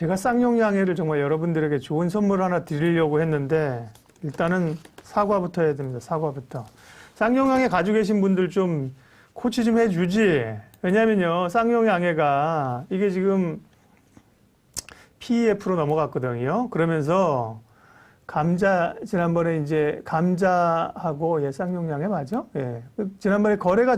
제가 쌍용양해를 정말 여러분들에게 좋은 선물 하나 드리려고 했는데 일단은 사과부터 해야 됩니다. 사과부터. 쌍용양해 가지고 계신 분들 좀 코치 좀 해주지. 왜냐면요, 쌍용양해가 이게 지금 PEF로 넘어갔거든요. 그러면서 지난번에 이제 감자하고, 예, 쌍용양해 맞아? 예. 지난번에 거래를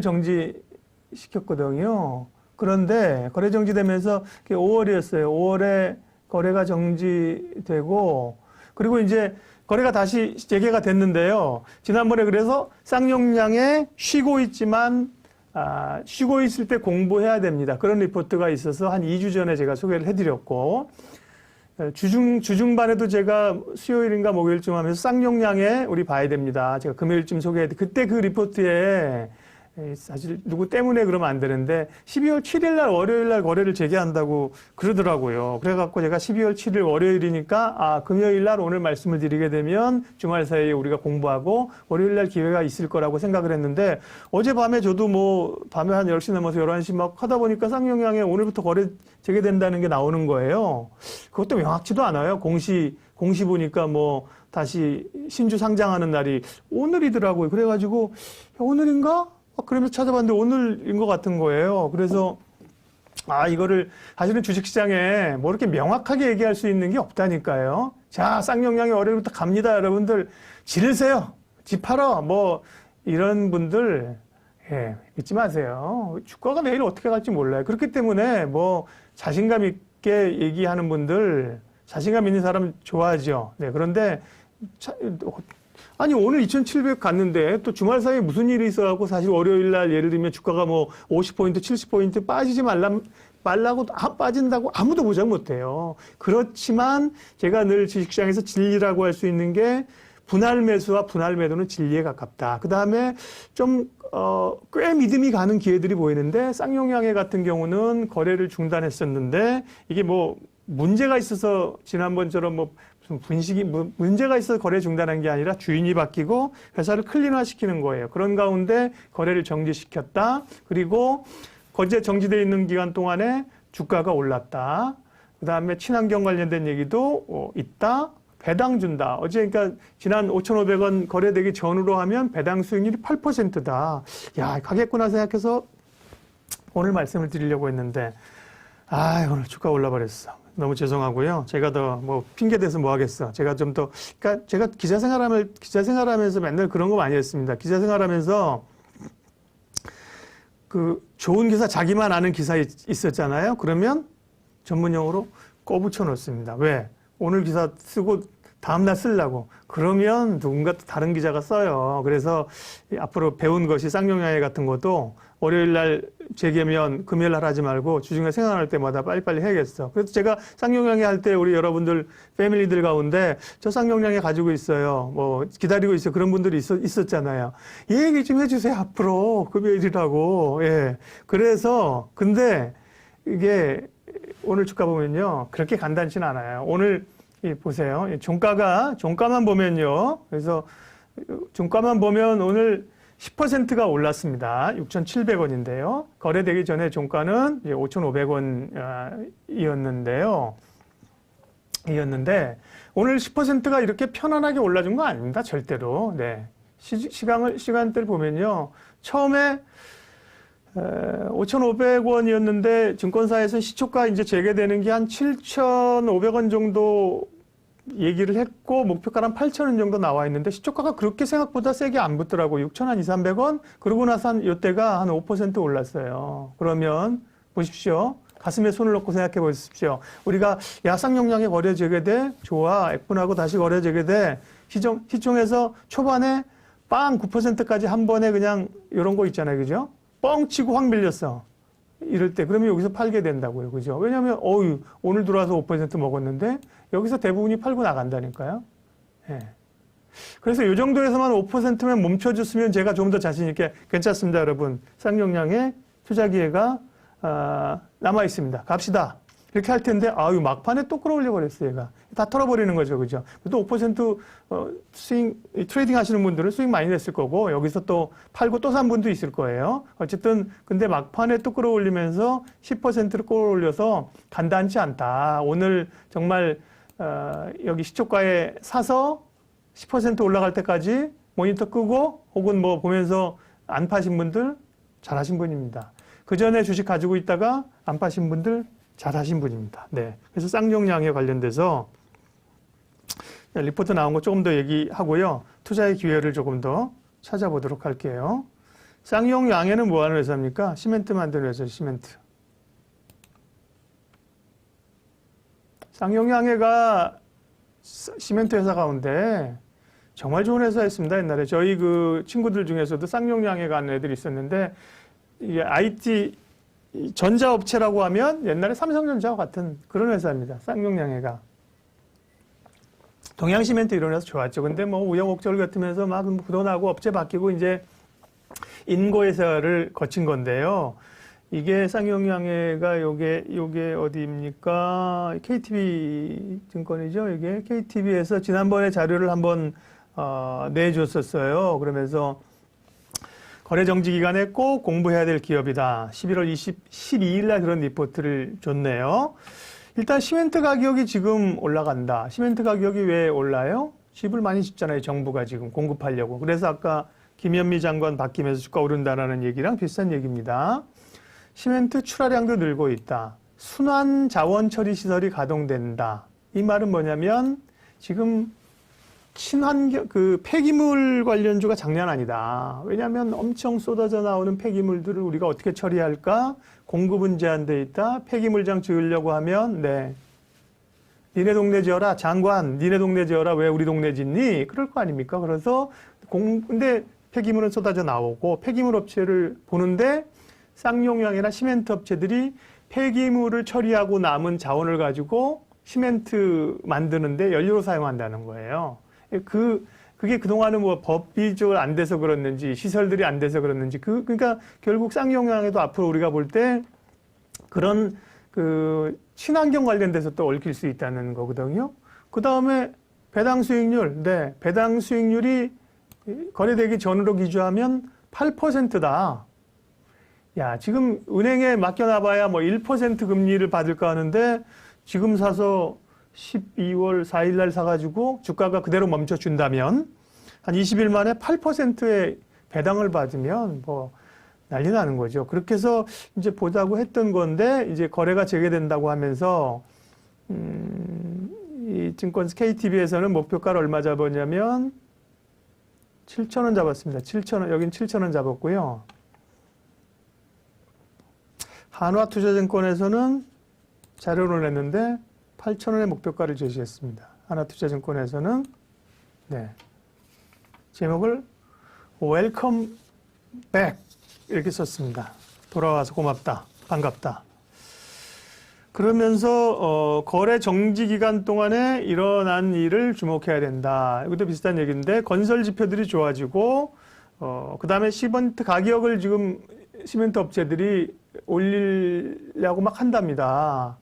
정지시켰거든요. 그런데 거래 정지되면서 5월이었어요. 5월에 거래가 정지되고, 그리고 이제 거래가 다시 재개가 됐는데요. 지난번에 그래서 쌍용양해 쉬고 있지만, 쉬고 있을 때 공부해야 됩니다. 그런 리포트가 있어서 한 2주 전에 제가 소개를 해드렸고, 주중반에도 제가 수요일인가 목요일쯤 하면서 쌍용양해 우리 봐야 됩니다. 제가 금요일쯤 그때 그 리포트에 사실 누구 때문에 그러면 안 되는데 12월 7일 날 월요일 날 거래를 재개한다고 그러더라고요. 그래갖고 제가 12월 7일 월요일이니까 금요일 날 오늘 말씀을 드리게 되면 주말 사이에 우리가 공부하고 월요일 날 기회가 있을 거라고 생각을 했는데 어젯밤에 저도 뭐 밤에 한 10시 넘어서 11시 막 하다 보니까 쌍용양해 오늘부터 거래 재개된다는 게 나오는 거예요. 그것도 명확치도 않아요. 공시 보니까 뭐 다시 신주 상장하는 날이 오늘이더라고요. 그래가지고 오늘인가? 그러면서 찾아봤는데 오늘인 것 같은 거예요. 그래서 이거를 사실은 주식시장에 뭐 이렇게 명확하게 얘기할 수 있는 게 없다니까요. 자, 쌍용양해 월요일부터 갑니다. 여러분들 지르세요. 집 팔아. 뭐 이런 분들 믿지 마세요. 주가가 내일 어떻게 갈지 몰라요. 그렇기 때문에 뭐 자신감 있게 얘기하는 분들, 자신감 있는 사람 좋아하죠. 네, 그런데 오늘 2,700 갔는데 또 주말 사이에 무슨 일이 있어갖고 사실 월요일 날 예를 들면 주가가 뭐 50포인트, 70포인트 빠지지 말라고 빠진다고 아무도 보장 못해요. 그렇지만 제가 늘 주식시장에서 진리라고 할 수 있는 게 분할 매수와 분할 매도는 진리에 가깝다. 그 다음에 꽤 믿음이 가는 기회들이 보이는데 쌍용양해 같은 경우는 거래를 중단했었는데 이게 뭐 문제가 있어서 지난번처럼 뭐 무슨 문제가 있어서 거래 중단한 게 아니라 주인이 바뀌고 회사를 클린화시키는 거예요. 그런 가운데 거래를 정지시켰다. 그리고 거제 정지되어 있는 기간 동안에 주가가 올랐다. 그 다음에 친환경 관련된 얘기도 있다. 배당 준다. 어제 그러니까 지난 5,500원 거래되기 전으로 하면 배당 수익률이 8%다. 야, 가겠구나 생각해서 오늘 말씀을 드리려고 했는데 오늘 주가 올라버렸어. 너무 죄송하고요. 제가 더 뭐 핑계 대서 뭐 하겠어. 제가 좀 더 그러니까 제가 기자 생활하면서 맨날 그런 거 많이 했습니다. 기자 생활하면서 그 좋은 기사 자기만 아는 기사 있었잖아요. 그러면 전문용어로 꼬붙여 놓습니다. 왜? 오늘 기사 쓰고 다음날 쓰려고. 그러면 누군가 또 다른 기자가 써요. 그래서 앞으로 배운 것이 쌍용양해 같은 것도 월요일 날 재개면 금요일 날 하지 말고 주중에 생각날 때마다 빨리빨리 해야겠어. 그래서 제가 쌍용양해 할 때 우리 여러분들 패밀리들 가운데 저 쌍용양해 가지고 있어요. 뭐 기다리고 있어요. 그런 분들이 있었잖아요. 이 얘기 좀 해주세요. 앞으로 금요일이라고. 예. 그래서 근데 이게 오늘 주가 보면요. 그렇게 간단치는 않아요. 오늘 보세요. 종가만 보면요. 그래서 종가만 보면 오늘 10%가 올랐습니다. 6,700원인데요. 거래되기 전에 종가는 5,500원이었는데 오늘 10%가 이렇게 편안하게 올라준 거 아닙니다. 절대로. 네. 시간대를 보면요. 처음에 5,500원이었는데 증권사에서 시초가 이제 재개되는 게 한 7,500원 정도 얘기를 했고 목표가는 8,000원 정도 나와 있는데 시초가가 그렇게 생각보다 세게 안 붙더라고. 6,200~300원. 그러고 나서 이때가 한 5% 올랐어요. 그러면 보십시오. 가슴에 손을 넣고 생각해 보십시오. 우리가 쌍용양해 거래 재개돼. 좋아. F분하고 다시 거래 재개돼. 시총에서 초반에 빵 9%까지 한 번에 그냥 이런 거 있잖아요. 그죠? 뻥 치고 확 밀렸어. 이럴 때 그러면 여기서 팔게 된다고요. 그죠? 왜냐하면 오늘 들어와서 5% 먹었는데 여기서 대부분이 팔고 나간다니까요. 예. 그래서 이 정도에서만 5%면 멈춰줬으면 제가 좀 더 자신 있게 괜찮습니다. 여러분. 쌍용양해 투자 기회가 남아 있습니다. 갑시다. 이렇게 할 텐데, 아유, 막판에 또 끌어올려 버렸어요, 얘가. 다 털어버리는 거죠, 그죠? 또 5% 스윙, 트레이딩 하시는 분들은 수익 많이 냈을 거고, 여기서 또 팔고 또 산 분도 있을 거예요. 어쨌든, 근데 막판에 또 끌어올리면서 10%를 끌어올려서 간단치 않다. 오늘 정말, 여기 시초가에 사서 10% 올라갈 때까지 모니터 끄고, 혹은 뭐 보면서 안 파신 분들 잘하신 분입니다. 그 전에 주식 가지고 있다가 안 파신 분들 잘하신 분입니다. 네. 그래서 쌍용양에 관련돼서 리포트 나온 거 조금 더 얘기하고요. 투자의 기회를 조금 더 찾아보도록 할게요. 쌍용양에는 뭐 하는 회사입니까? 시멘트 만드는 회사, 시멘트. 쌍용양해가 시멘트 회사 가운데 정말 좋은 회사였습니다. 옛날에 저희 그 친구들 중에서도 쌍용양해 간 애들이 있었는데, 이게 IT 전자업체라고 하면 옛날에 삼성전자와 같은 그런 회사입니다. 쌍용양해가. 동양시멘트 이런 회사 좋았죠. 근데 뭐 우여곡절 같으면서 막 부도나고 업체 바뀌고 이제 인고회사를 거친 건데요. 이게 쌍용양해가 요게 어디입니까? KTB 증권이죠. 이게 KTB에서 지난번에 자료를 한번 내줬었어요. 그러면서 거래 정지 기간에 꼭 공부해야 될 기업이다. 11월 12일 날 그런 리포트를 줬네요. 일단 시멘트 가격이 지금 올라간다. 시멘트 가격이 왜 올라요? 집을 많이 짓잖아요. 정부가 지금 공급하려고. 그래서 아까 김현미 장관 바뀌면서 주가 오른다라는 얘기랑 비슷한 얘기입니다. 시멘트 출하량도 늘고 있다. 순환 자원 처리 시설이 가동된다. 이 말은 뭐냐면 지금 친환경, 폐기물 관련주가 장난 아니다. 왜냐하면 엄청 쏟아져 나오는 폐기물들을 우리가 어떻게 처리할까? 공급은 제한돼 있다. 폐기물장 지으려고 하면, 네. 니네 동네 지어라. 장관, 니네 동네 지어라. 왜 우리 동네 짓니? 그럴 거 아닙니까? 그래서, 근데 폐기물은 쏟아져 나오고, 폐기물 업체를 보는데, 쌍용양이나 시멘트 업체들이 폐기물을 처리하고 남은 자원을 가지고 시멘트 만드는데 연료로 사용한다는 거예요. 그게 그동안은 뭐 법이 좀 안 돼서 그렇는지 시설들이 안 돼서 그렇는지 그러니까 결국 쌍용양에도 앞으로 우리가 볼 때 그런 친환경 관련돼서 또 얽힐 수 있다는 거거든요. 그 다음에 배당 수익률, 네, 배당 수익률이 거래되기 전으로 기준하면 8%다. 야, 지금 은행에 맡겨놔봐야 뭐 1% 금리를 받을까 하는데 지금 사서 12월 4일 날 사가지고 주가가 그대로 멈춰준다면 한 20일 만에 8%의 배당을 받으면 뭐 난리 나는 거죠. 그렇게 해서 이제 보자고 했던 건데 이제 거래가 재개된다고 하면서 이 증권사 KTB에서는 목표가를 얼마 잡았냐면 7,000원 잡았습니다. 7,000원, 여긴 7,000원 잡았고요. 한화투자증권에서는 자료를 냈는데 8,000원의 목표가를 제시했습니다. 하나투자증권에서는 네, 제목을 Welcome Back 이렇게 썼습니다. 돌아와서 고맙다, 반갑다. 그러면서 거래 정지 기간 동안에 일어난 일을 주목해야 된다. 이것도 비슷한 얘기인데 건설 지표들이 좋아지고 그 다음에 시멘트 가격을 지금 시멘트 업체들이 올리려고 막 한답니다.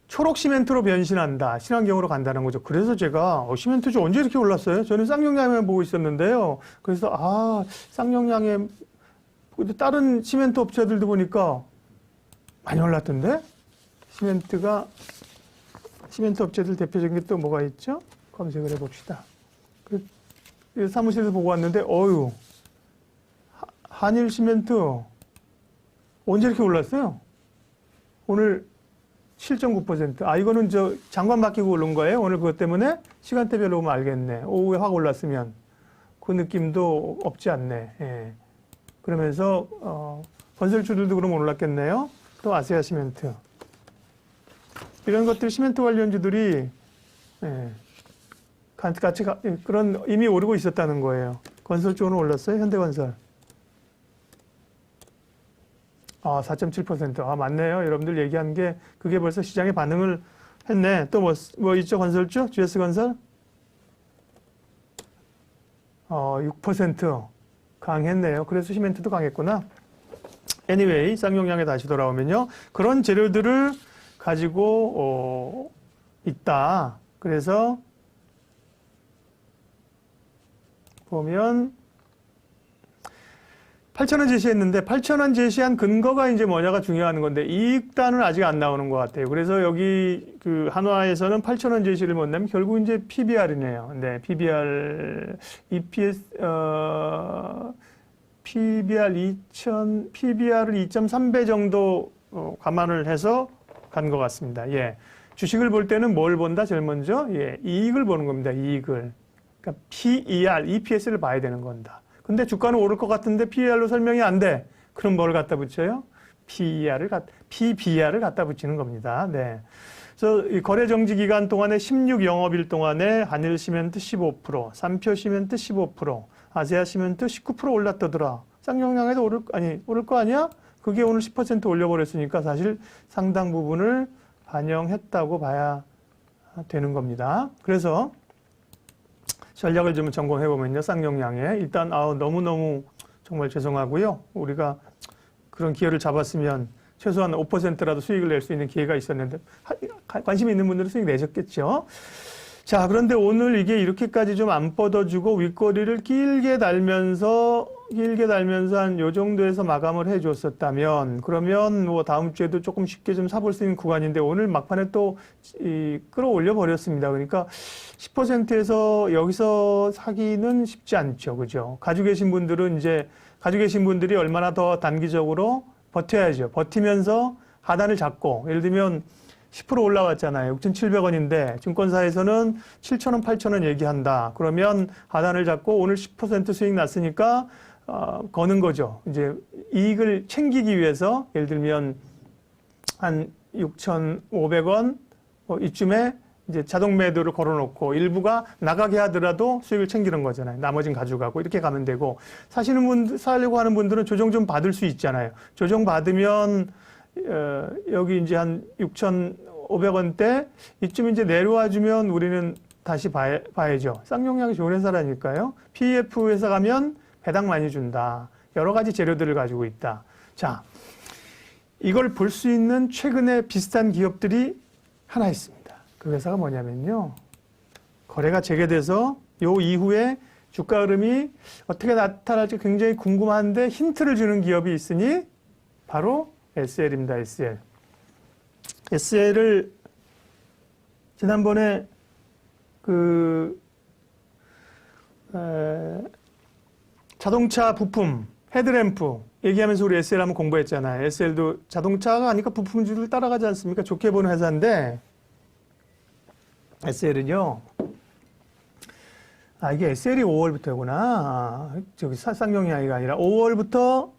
초록 시멘트로 변신한다. 친환경으로 간다는 거죠. 그래서 제가 시멘트주 언제 이렇게 올랐어요? 저는 쌍용양에 보고 있었는데요. 그래서 쌍용양에 다른 시멘트 업체들도 보니까 많이 올랐던데? 시멘트 업체들 대표적인 게 또 뭐가 있죠? 검색을 해봅시다. 사무실에서 보고 왔는데 한일 시멘트 언제 이렇게 올랐어요? 오늘 7.9%. 이거는 장관 바뀌고 오른 거예요. 오늘 그것 때문에 시간대별로 보면 알겠네. 오후에 확 올랐으면 그 느낌도 없지 않네. 예. 그러면서 건설주들도 그럼 올랐겠네요. 또 아세아 시멘트. 이런 것들 시멘트 관련주들이 같이 그런 이미 오르고 있었다는 거예요. 건설주는 올랐어요. 현대건설. 4.7%. 맞네요. 여러분들 얘기한 게 그게 벌써 시장에 반응을 했네. 또 뭐 있죠? 건설주? GS건설? 6% 강했네요. 그래서 시멘트도 강했구나. Anyway, 쌍용양에 다시 돌아오면요. 그런 재료들을 가지고 있다. 그래서 보면 8,000원 제시했는데 8,000원 제시한 근거가 이제 뭐냐가 중요한 건데 이익단은 아직 안 나오는 것 같아요. 그래서 여기 그 한화에서는 8,000원 제시를 못 내면 결국 이제 PBR이네요. 네, PBR, EPS, PBR을 2.3배 정도 감안을 해서 간 것 같습니다. 예. 주식을 볼 때는 뭘 본다? 제일 먼저? 예, 이익을 보는 겁니다. 이익을. 그러니까 PER, EPS를 봐야 되는 건다. 근데 주가는 오를 것 같은데 PER로 설명이 안 돼. 그럼 뭘 갖다 붙여요? PBR을 갖다 붙이는 겁니다. 네. 그래서 이 거래 정지 기간 동안에 16 영업일 동안에 한일 시멘트 15%, 삼표 시멘트 15%, 아세아 시멘트 19% 올랐다더라. 쌍용량에도 오를 거 아니야? 그게 오늘 10% 올려버렸으니까 사실 상당 부분을 반영했다고 봐야 되는 겁니다. 그래서 전략을 좀 점검해보면요. 쌍용량에 일단 너무너무 정말 죄송하고요. 우리가 그런 기회를 잡았으면 최소한 5%라도 수익을 낼 수 있는 기회가 있었는데 관심이 있는 분들은 수익 내셨겠죠. 자, 그런데 오늘 이게 이렇게까지 좀 안 뻗어주고 윗꼬리를 길게 달면서 한 요 정도에서 마감을 해줬었다면 그러면 뭐 다음 주에도 조금 쉽게 좀 사볼 수 있는 구간인데 오늘 막판에 또 끌어올려 버렸습니다. 그러니까 10%에서 여기서 사기는 쉽지 않죠. 그죠? 가지고 계신 분들이 얼마나 더 단기적으로 버텨야죠. 버티면서 하단을 잡고 예를 들면 10% 올라갔잖아요. 6,700원인데 증권사에서는 7,000원, 8,000원 얘기한다. 그러면 하단을 잡고 오늘 10% 수익 났으니까 거는 거죠. 이제 이익을 챙기기 위해서 예를 들면 한 6,500원 이쯤에 이제 자동 매도를 걸어놓고 일부가 나가게 하더라도 수익을 챙기는 거잖아요. 나머지는 가져가고 이렇게 가면 되고 사려고 하는 분들은 조정 좀 받을 수 있잖아요. 조정 받으면 여기 이제 한 6,500원대 이쯤 이제 내려와 주면 우리는 다시 봐야죠. 쌍용량이 좋은 회사라니까요. PEF 회사 가면 배당 많이 준다. 여러 가지 재료들을 가지고 있다. 자, 이걸 볼 수 있는 최근에 비슷한 기업들이 하나 있습니다. 그 회사가 뭐냐면요. 거래가 재개돼서 요 이후에 주가 흐름이 어떻게 나타날지 굉장히 궁금한데 힌트를 주는 기업이 있으니 바로 SL입니다. SL. SL을 지난번에 자동차 부품, 헤드램프 얘기하면서 우리 SL 한번 공부했잖아요. SL도 자동차가 아니까 부품주를 따라가지 않습니까? 좋게 보는 회사인데 SL은요. 이게 SL이 5월부터구나. 저기 쌍용량이가 아니라 5월부터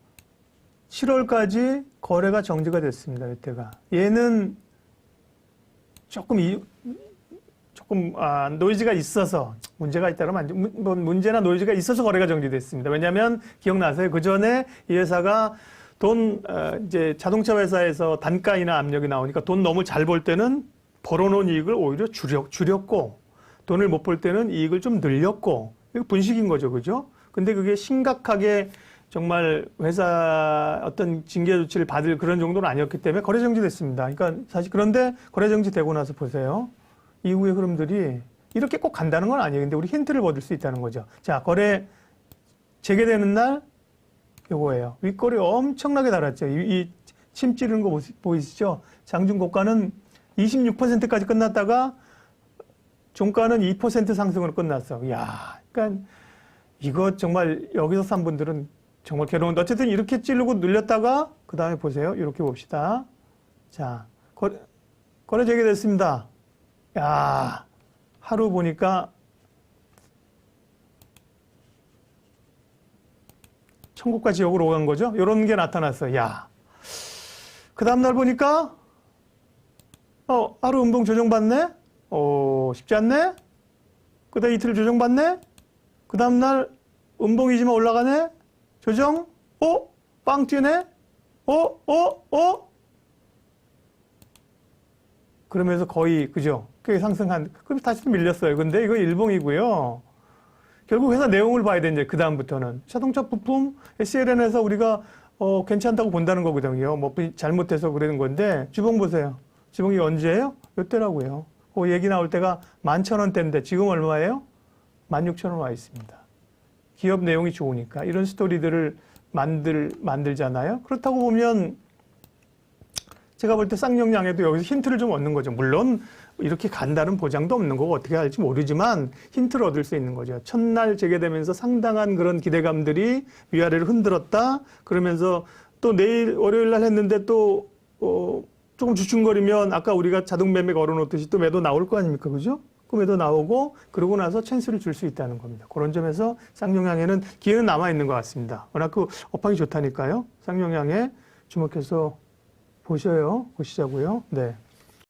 7월까지 거래가 정지가 됐습니다. 이때가. 얘는 조금 노이즈가 있어서 문제가 있다면 문제나 노이즈가 있어서 거래가 정지됐습니다. 왜냐하면 기억나세요? 그 전에 이 회사가 이제 자동차 회사에서 단가이나 압력이 나오니까 돈 너무 잘 벌 때는 벌어놓은 이익을 오히려 줄였고 돈을 못 벌 때는 이익을 좀 늘렸고 이거 분식인 거죠, 그죠? 근데 그게 심각하게 정말 회사 어떤 징계 조치를 받을 그런 정도는 아니었기 때문에 거래 정지됐습니다. 그러니까 사실 그런데 거래 정지되고 나서 보세요. 이후의 흐름들이 이렇게 꼭 간다는 건 아니에요. 근데 우리 힌트를 얻을 수 있다는 거죠. 자, 거래 재개되는 날 요거예요. 윗꼬리 엄청나게 달았죠. 이 침 찌르는 거 보이시죠? 장중 고가는 26%까지 끝났다가 종가는 2% 상승으로 끝났어. 이야, 그러니까 이거 정말 여기서 산 분들은 정말 괴로운데 어쨌든 이렇게 찌르고 늘렸다가 그 다음에 보세요. 이렇게 봅시다. 자, 거래 재개됐습니다. 야, 하루 보니까 천국과 지옥으로 오간 거죠. 이런 게 나타났어. 야, 그 다음날 보니까 하루 음봉 조정받네? 쉽지 않네? 그 다음 이틀 조정받네? 그 다음날 음봉이지만 올라가네? 조정? 빵 뛰네? 그러면서 거의, 그죠? 꽤 상승한, 그럼 다시 또 밀렸어요. 근데 이거 일봉이고요. 결국 회사 내용을 봐야 되는데, 그다음부터는. 자동차 부품, SLN에서 우리가, 괜찮다고 본다는 거거든요. 뭐, 잘못해서 그러는 건데, 주봉 보세요. 지붕이 언제예요? 이때라고요. 그 얘기 나올 때가 11,000원대인데 지금 얼마예요? 16,000원 와 있습니다. 기업 내용이 좋으니까 이런 스토리들을 만들잖아요. 그렇다고 보면 제가 볼 때 쌍용양에도 여기서 힌트를 좀 얻는 거죠. 물론 이렇게 간다는 보장도 없는 거고 어떻게 할지 모르지만 힌트를 얻을 수 있는 거죠. 첫날 재개되면서 상당한 그런 기대감들이 위아래를 흔들었다. 그러면서 또 내일 월요일 날 했는데 또 조금 주춤거리면 아까 우리가 자동 매매 걸어놓듯이 또 매도 나올 거 아닙니까? 그죠? 그 매도 나오고 그러고 나서 찬스를 줄 수 있다는 겁니다. 그런 점에서 쌍용양에는 기회는 남아있는 것 같습니다. 워낙 그 업황이 좋다니까요. 쌍용양에 주목해서 보시자고요. 네.